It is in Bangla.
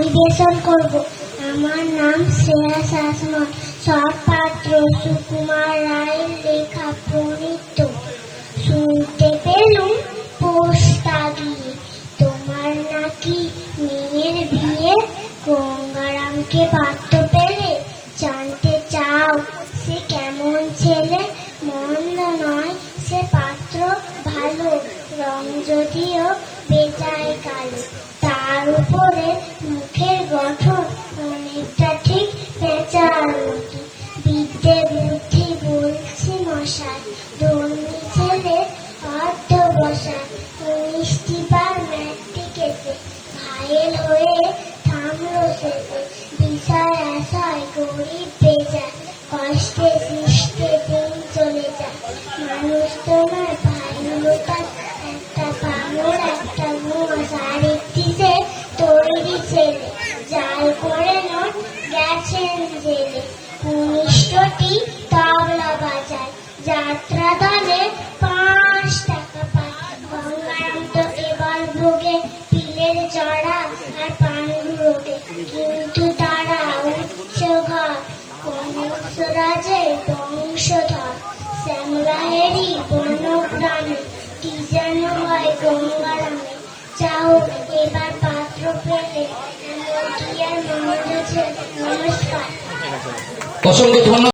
পরিবেশন করব। আমার নাম শ্রেয়া শাসমল। সব পাত্র সুকুমার রায়ের লেখা প্রণীত। শুনতে পেলুম পোস্তা দিয়ে তোমার নাকি মেয়ের বিয়ে। গঙ্গারামকে পাত্র পেলে জানতে চাও সে কেমন ছেলে। মন্দ নয় সে পাত্র ভালো, রং যদিও বেজায় কালো। তার উপরে মুখের গঠন অনেকটা ঠিক পেঁচার মতো। বিদ্যে বুদ্ধি বলছি মশাই, ধর্মী ছেলে অর্ধ বসায়। মিষ্টিবার ম্যাট্রিকেতে ঘায়েল হয়ে থামলো সেতে। বিষয় আশায় গরিব বেজায়, কষ্টে সৃষ্টে দিন চলে যায়। মানুষ তোমার ভাইগুলো তার একটা পাগল একটা মোষ আর একটি সে তৈরি ছেলে। জাল করে নোট গেছেন জেলে, কনিষ্ঠটি তবলা বাজায়। যাত্রা দলে 5 টাকা পায়। গঙ্গারাম তো এবার ভোগে পিলের জড়া আর পানগুলোকে। কিন্তু তারা উচ্চ ঘর, কনকরাজের বংশধর। শ্যামরায়েরই বনগ্রামে কি যেন হয় গঙ্গারামে। চাও এবার পাত্র পেলে এমন কি আর মন্দ ছেলে। নমস্কার। অসংখ্য ধন্যবাদ।